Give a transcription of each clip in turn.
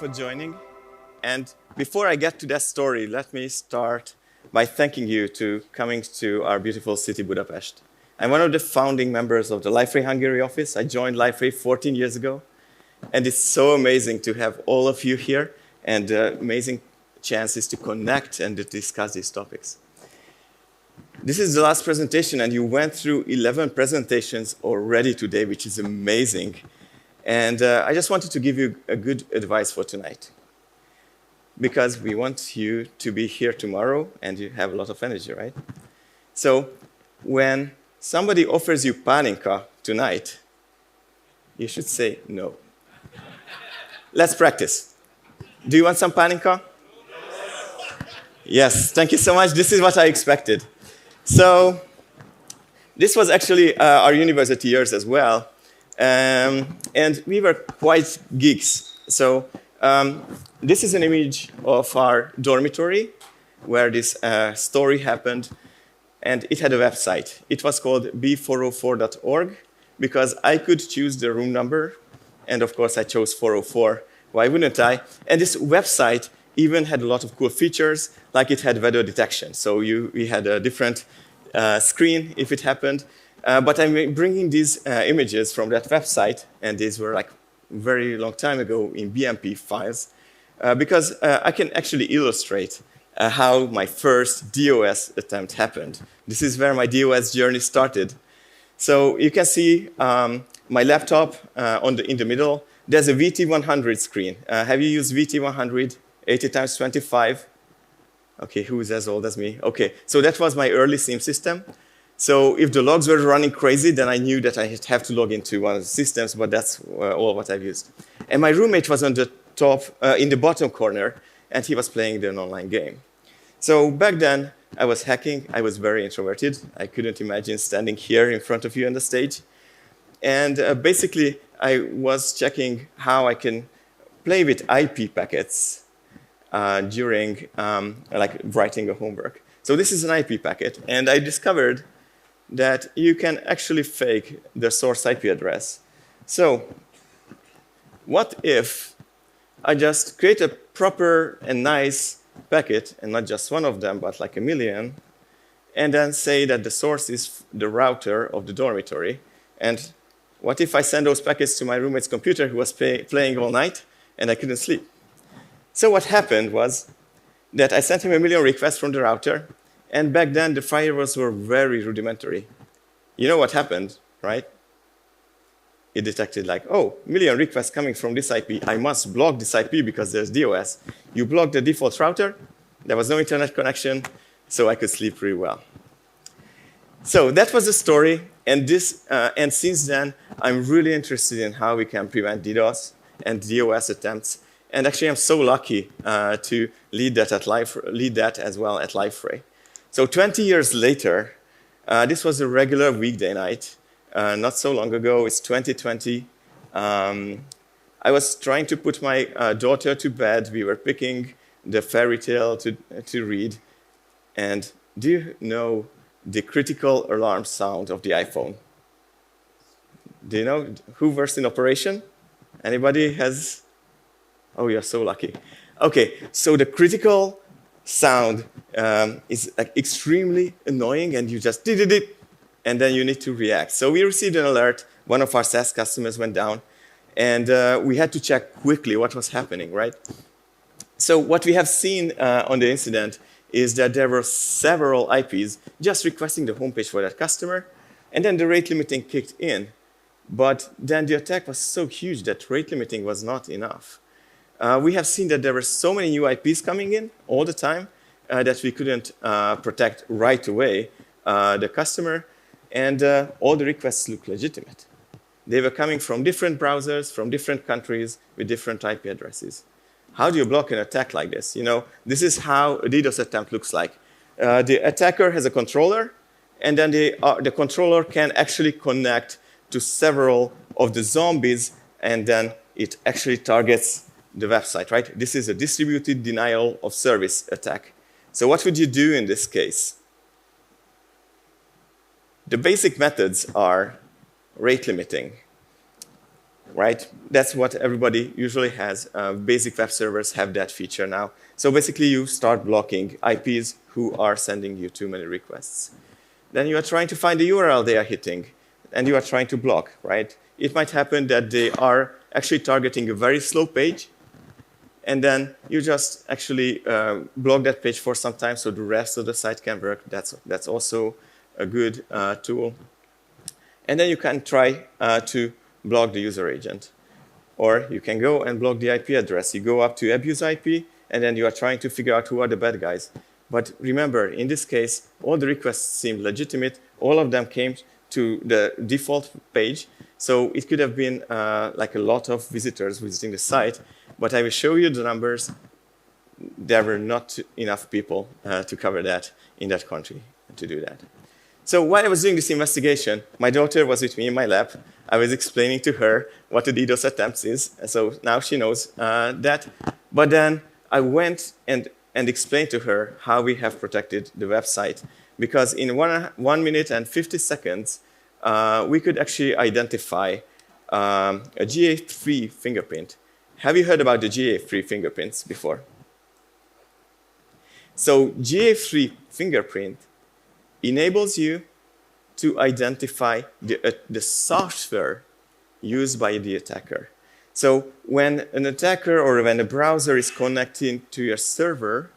for joining. And before I get to that story, let me start by thanking you for coming to our beautiful city, Budapest. I'm one of the founding members of the Liferay Hungary office. I joined Liferay 14 years ago. And it's so amazing to have all of you here and amazing chances to connect and to discuss these topics. This is the last presentation, and you went through 11 presentations already today, which is amazing. And I just wanted to give you a good advice for tonight, because we want you to be here tomorrow, and you have a lot of energy, right? So when somebody offers you paninka tonight, you should say no. Let's practice. Do you want some paninka? Yes, thank you so much. This is what I expected. So this was actually our university years as well. And we were quite geeks. So this is an image of our dormitory where this story happened. And it had a website. It was called b404.org because I could choose the room number. And of course, I chose 404. Why wouldn't I? And this website even had a lot of cool features, like it had weather detection. So we had a different screen if it happened. But I'm bringing these images from that website, and these were like very long time ago in BMP files, because I can actually illustrate how my first DOS attempt happened. This is where my DOS journey started. So you can see my laptop in the middle. There's a VT100 screen. Have you used VT100 80 times 25? OK, who's as old as me? OK, so that was my early SIEM system. So if the logs were running crazy, then I knew that I have to log into one of the systems, but that's all what I've used. And my roommate was on the top, in the bottom corner, and he was playing an online game. So back then, I was hacking. I was very introverted. I couldn't imagine standing here in front of you on the stage. And basically, I was checking how I can play with IP packets during like writing a homework. So this is an IP packet, and I discovered that you can actually fake the source IP address. So what if I just create a proper and nice packet, and not just one of them, but like a million, and then say that the source is the router of the dormitory? And what if I send those packets to my roommate's computer who was playing all night, and I couldn't sleep? So what happened was that I sent him a million requests from the router, and back then the firewalls were very rudimentary. You know what happened, right? It detected like, oh, million requests coming from this IP. I must block this IP because there's DOS. You block the default router. There was no internet connection, so I could sleep really well. So that was the story. And since then, I'm really interested in how we can prevent DDoS and DOS attempts. And actually, I'm so lucky to lead that as well at Liferay. So 20 years later, this was a regular weekday night. Not so long ago, it's 2020. I was trying to put my daughter to bed. We were picking the fairy tale to read. And do you know the critical alarm sound of the iPhone? Do you know who was in operation? Anybody has? Oh, you're so lucky. OK, so the critical sound is like extremely annoying, and you just did it, and then you need to react. So we received an alert. One of our SaaS customers went down, and we had to check quickly what was happening, right? So what we have seen on the incident is that there were several IPs just requesting the homepage for that customer, and then the rate limiting kicked in. But then the attack was so huge that rate limiting was not enough. We have seen that there were so many new IPs coming in all the time that we couldn't protect right away the customer, and all the requests look legitimate. They were coming from different browsers, from different countries, with different IP addresses. How do you block an attack like this? You know, this is how a DDoS attempt looks like. The attacker has a controller, and then the controller can actually connect to several of the zombies, and then it actually targets the website, right? This is a distributed denial of service attack. So what would you do in this case? The basic methods are rate limiting. right? That's what everybody usually has. Basic web servers have that feature now. So basically, you start blocking IPs who are sending you too many requests. Then you are trying to find the URL they are hitting, and you are trying to block, right? It might happen that they are actually targeting a very slow page, and then you just actually block that page for some time so the rest of the site can work. That's also a good tool. And then you can try to block the user agent. Or you can go and block the IP address. You go up to abuse IP, and then you are trying to figure out who are the bad guys. But remember, in this case, all the requests seemed legitimate. All of them came to the default page. So it could have been like a lot of visitors visiting the site. But I will show you the numbers. There were not enough people to cover that in that country to do that. So while I was doing this investigation, my daughter was with me in my lab. I was explaining to her what a DDoS attempt is. So now she knows that. But then I went and explained to her how we have protected the website. Because in 1 minute and 50 seconds, we could actually identify a GA3 fingerprint. Have you heard about the GA3 fingerprints before? So GA3 fingerprint enables you to identify the software used by the attacker. So when an attacker or when a browser is connecting to your server,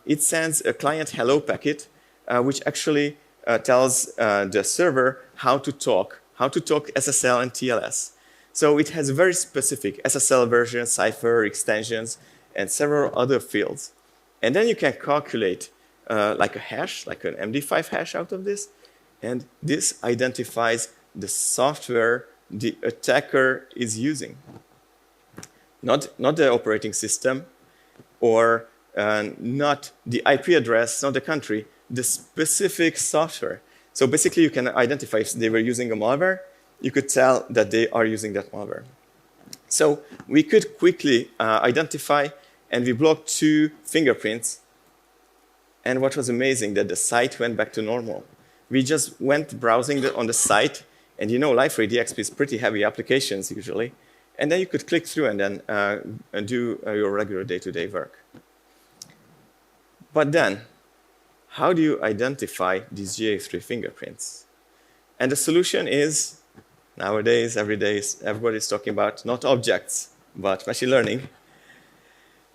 it sends a client hello packet, which actually tells the server how to talk SSL and TLS. So it has very specific SSL versions, cipher, extensions, and several other fields. And then you can calculate like a hash, like an MD5 hash out of this. And this identifies the software the attacker is using. Not the operating system, or not the IP address, not the country, the specific software. So basically, you can identify if they were using a malware. You could tell that they are using that malware. So we could quickly identify, and we blocked 2 fingerprints. And what was amazing, that the site went back to normal. We just went browsing on the site, and you know Liferay DXP is pretty heavy applications usually. And then you could click through and then do your regular day-to-day work. But then, how do you identify these GA3 fingerprints? And the solution is, nowadays, everybody's talking about not objects, but machine learning.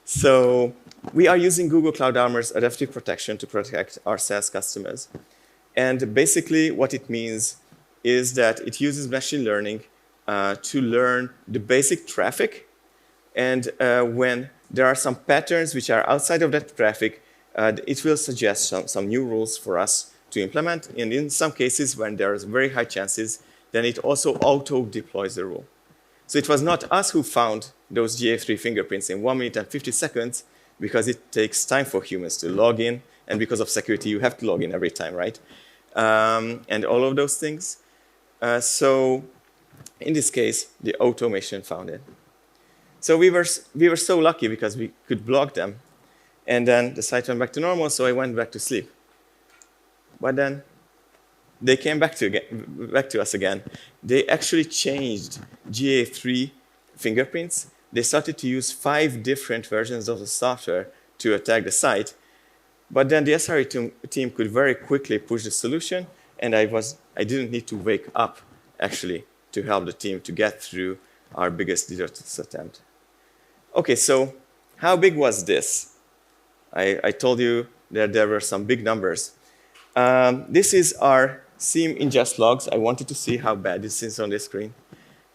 So we are using Google Cloud Armor's adaptive protection to protect our SaaS customers. And basically, what it means is that it uses machine learning to learn the basic traffic. And when there are some patterns which are outside of that traffic, it will suggest some new rules for us to implement. And in some cases, when there is very high chances, then it also auto-deploys the rule. So it was not us who found those GA3 fingerprints in 1 minute and 50 seconds, because it takes time for humans to log in. And because of security, you have to log in every time, right? And all of those things. So in this case, the automation found it. So we were so lucky because we could block them. And then the site went back to normal, so I went back to sleep. But then they came back to us again. They actually changed GA3 fingerprints. They started to use 5 different versions of the software to attack the site. But then the SRE team could very quickly push the solution, and I didn't need to wake up, actually, to help the team to get through our biggest DDoS attempt. OK, so how big was this? I told you that there were some big numbers. This is our SIEM ingest logs. I wanted to see how bad this is on the screen.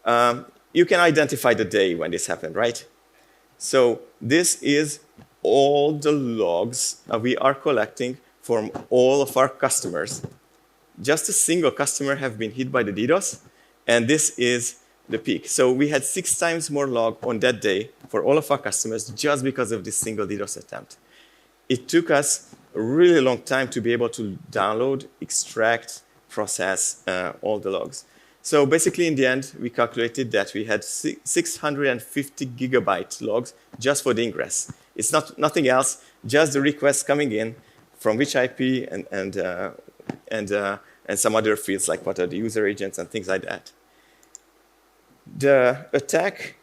You can identify the day when this happened, right? So this is all the logs we are collecting from all of our customers. Just a single customer have been hit by the DDoS, and this is the peak. So we had 6 times more log on that day for all of our customers just because of this single DDoS attempt. It took us a really long time to be able to download, extract, process all the logs. So basically, in the end, we calculated that we had 650 gigabyte logs just for the ingress. It's nothing else, just the requests coming in from which IP and some other fields like what are the user agents and things like that. The attack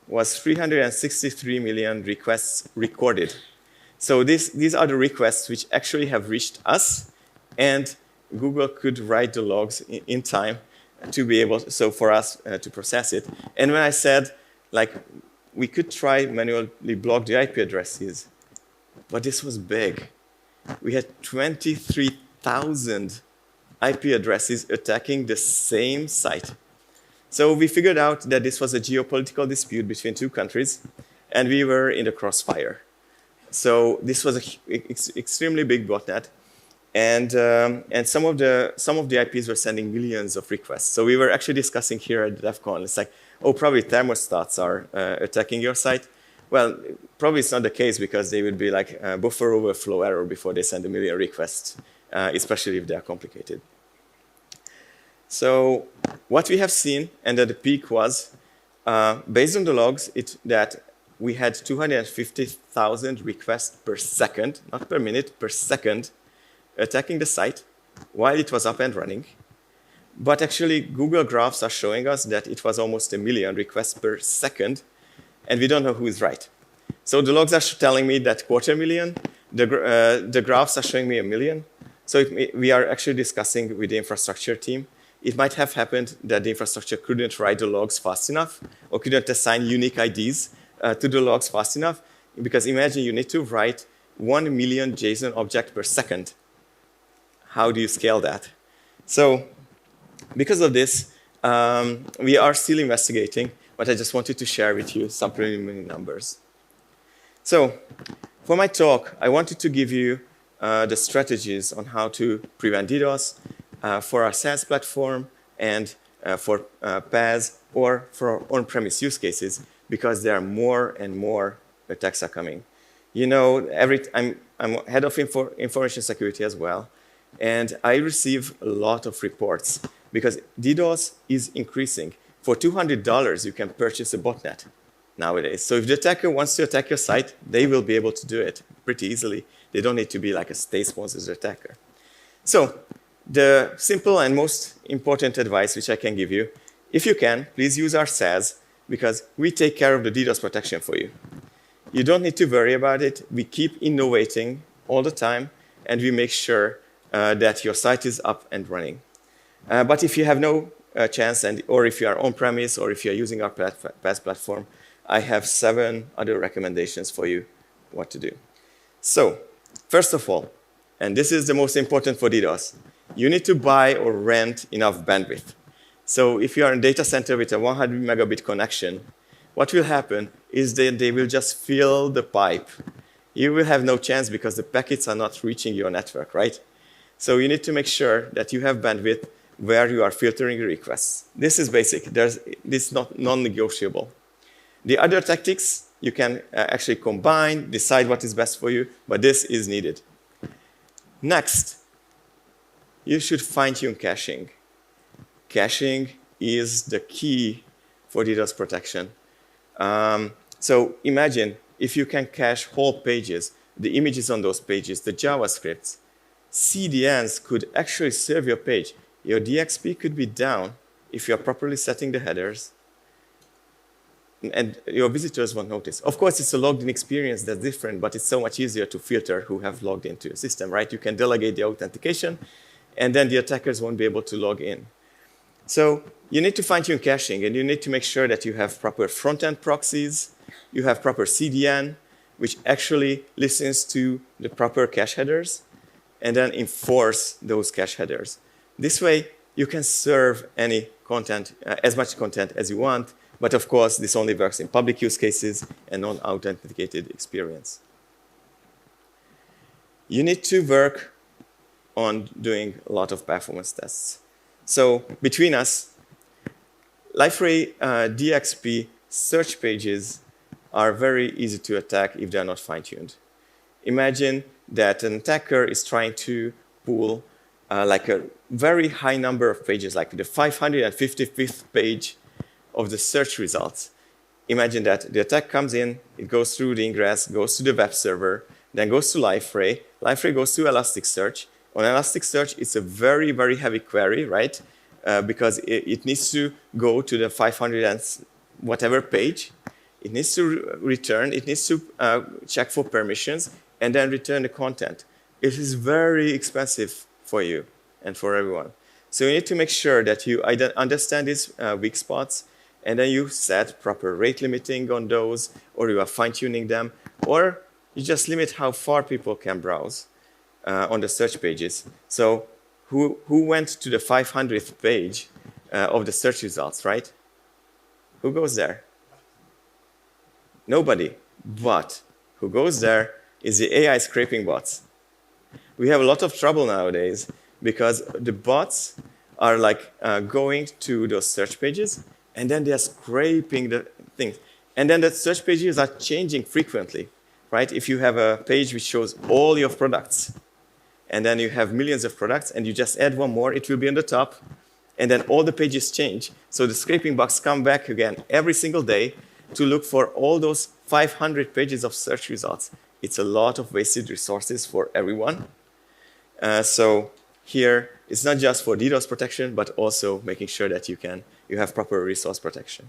was 363 million requests recorded. So these are the requests which actually have reached us, and Google could write the logs in time to be able, so for us to process it. And when I said, like, we could try manually block the IP addresses, but this was big. We had 23,000 IP addresses attacking the same site. So we figured out that this was a geopolitical dispute between two countries, and we were in the crossfire. So this was an extremely big botnet, and some of the IPs were sending millions of requests. So we were actually discussing here at Devcon. It's like, oh, probably thermostats are attacking your site. Well, probably it's not the case because they would be like a buffer overflow error before they send a million requests, especially if they are complicated. So what we have seen, and at the peak was, based on the logs, that we had 250,000 requests per second, not per minute, per second, attacking the site while it was up and running. But actually, Google graphs are showing us that it was almost 1 million requests per second, and we don't know who is right. So the logs are telling me that 250,000. The graphs are showing me 1 million. So we are actually discussing with the infrastructure team. It might have happened that the infrastructure couldn't write the logs fast enough or couldn't assign unique IDs to the logs fast enough. Because imagine you need to write 1 million JSON objects per second. How do you scale that? So because of this, we are still investigating, but I just wanted to share with you some preliminary numbers. So for my talk, I wanted to give you the strategies on how to prevent DDoS for our SaaS platform and for PaaS or for on-premise use cases, because there are more and more attacks are coming. You know, I'm head of information security as well, and I receive a lot of reports because DDoS is increasing. For $200, you can purchase a botnet nowadays. So if the attacker wants to attack your site, they will be able to do it pretty easily. They don't need to be like a state-sponsored attacker. So the simple and most important advice which I can give you, if you can, please use our SaaS, because we take care of the DDoS protection for you. You don't need to worry about it. We keep innovating all the time, and we make sure that your site is up and running. But if you have no chance, or if you are on-premise, or if you are using our PaaS platform, I have 7 other recommendations for you what to do. So, first of all, and this is the most important for DDoS, you need to buy or rent enough bandwidth. So if you are in a data center with a 100 megabit connection, what will happen is that they will just fill the pipe. You will have no chance because the packets are not reaching your network, right? So you need to make sure that you have bandwidth where you are filtering requests. This is basic. This is not non-negotiable. The other tactics you can actually combine, decide what is best for you, but this is needed. Next, you should fine-tune caching. Caching is the key for DDoS protection. So imagine if you can cache whole pages, the images on those pages, the JavaScripts, CDNs could actually serve your page. Your DXP could be down if you're properly setting the headers, and your visitors won't notice. Of course, it's a logged-in experience that's different, but it's so much easier to filter who have logged into your system, right? You can delegate the authentication, and then the attackers won't be able to log in. So you need to fine-tune caching, and you need to make sure that you have proper front-end proxies, you have proper CDN, which actually listens to the proper cache headers, and then enforce those cache headers. This way, you can serve any content, as much content as you want, but of course, this only works in public use cases and non-authenticated experience. You need to work on doing a lot of performance tests. So between us, Liferay DXP search pages are very easy to attack if they're not fine-tuned. Imagine that an attacker is trying to pull like a very high number of pages, like the 555th page of the search results. Imagine that the attack comes in, it goes through the ingress, goes to the web server, then goes to Liferay. Liferay goes to Elasticsearch. On Elasticsearch, it's a very, very heavy query, right? because it needs to go to the 500 and whatever page. It needs to return. It needs to check for permissions and then return the content. It is very expensive for you and for everyone. So you need to make sure that you understand these weak spots, and then you set proper rate limiting on those, or you are fine-tuning them, or you just limit how far people can browse on the search pages. So who went to the 500th page of the search results, right? Who goes there? Nobody. But who goes there is the AI scraping bots. We have a lot of trouble nowadays because the bots are like going to those search pages, and then they are scraping the things. And then the search pages are changing frequently, right? If you have a page which shows all your products, and then you have millions of products, and you just add one more, it will be on the top, and then all the pages change. So the scraping bots come back again every single day to look for all those 500 pages of search results. It's a lot of wasted resources for everyone. So here, it's not just for DDoS protection, but also making sure that you have proper resource protection.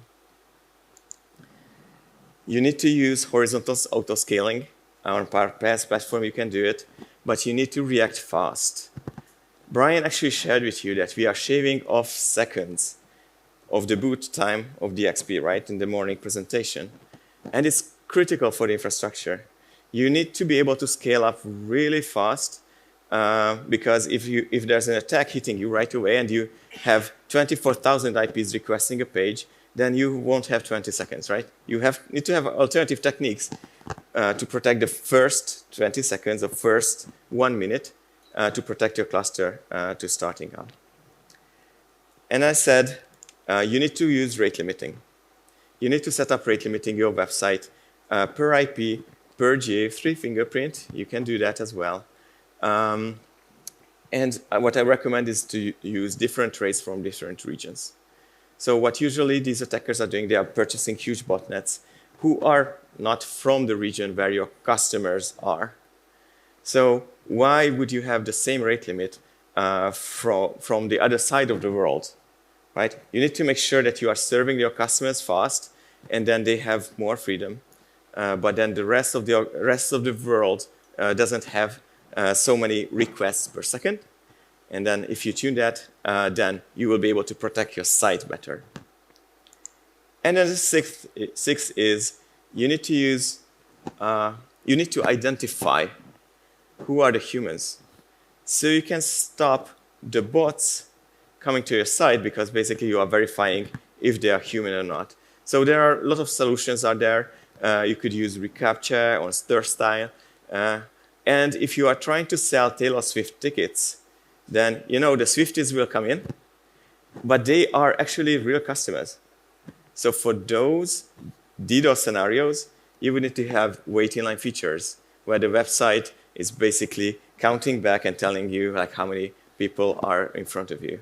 You need to use horizontal auto-scaling. On PaaS platform, you can do it, but you need to react fast. Brian actually shared with you that we are shaving off seconds of the boot time of DXP, right, in the morning presentation. And it's critical for the infrastructure. You need to be able to scale up really fast, because if there's an attack hitting you right away and you have 24,000 IPs requesting a page, then you won't have 20 seconds, right? You need to have alternative techniques to protect the first 20 seconds or first 1 minute to protect your cluster to starting up. And I said, you need to use rate limiting. You need to set up rate limiting your website per IP, per GA3 fingerprint. You can do that as well. And what I recommend is to use different rates from different regions. So what usually these attackers are doing, they are purchasing huge botnets who are not from the region where your customers are. So why would you have the same rate limit from the other side of the world, right? You need to make sure that you are serving your customers fast, and then they have more freedom. But then the rest of the world doesn't have so many requests per second. And then if you tune that, then you will be able to protect your site better. And then the sixth is you need to identify who are the humans. So you can stop the bots coming to your site, because basically you are verifying if they are human or not. So there are a lot of solutions out there. You could use reCAPTCHA or StirStyle. And if you are trying to sell Taylor Swift tickets, then the Swifties will come in, but they are actually real customers. So for those DDoS scenarios, you would need to have wait in line features where the website is basically counting back and telling you like how many people are in front of you.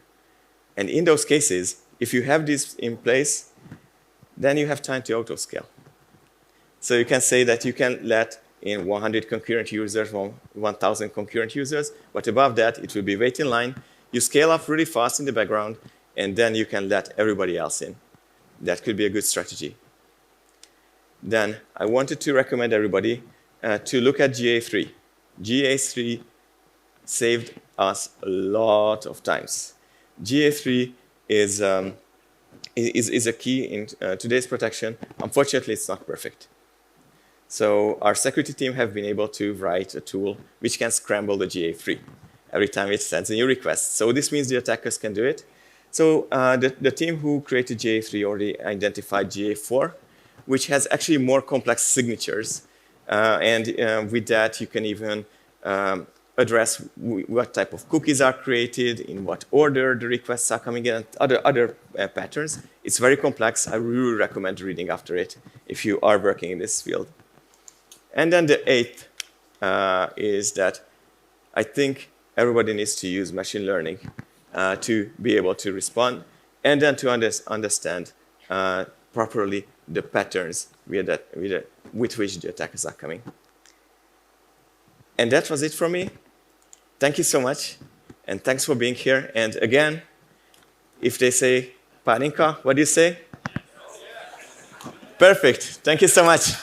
And in those cases, if you have this in place, then you have time to auto-scale. So you can say that you can let in 100 concurrent users, 1,000 concurrent users, but above that, it will be wait in line. You scale up really fast in the background, and then you can let everybody else in. That could be a good strategy. Then I wanted to recommend everybody to look at GA3. GA3 saved us a lot of times. GA3 is a key in today's protection. Unfortunately, it's not perfect. So our security team have been able to write a tool which can scramble the GA3 every time it sends a new request. So this means the attackers can do it. So the team who created GA3 already identified GA4, which has actually more complex signatures. And with that, you can even address what type of cookies are created, in what order the requests are coming in, and other patterns. It's very complex. I really recommend reading after it if you are working in this field. And then the eighth is that I think everybody needs to use machine learning to be able to respond, and then to understand properly the patterns with which the attackers are coming. And that was it from me. Thank you so much, and thanks for being here. And again, If they say Parinka, what do you say? Perfect. Thank you so much.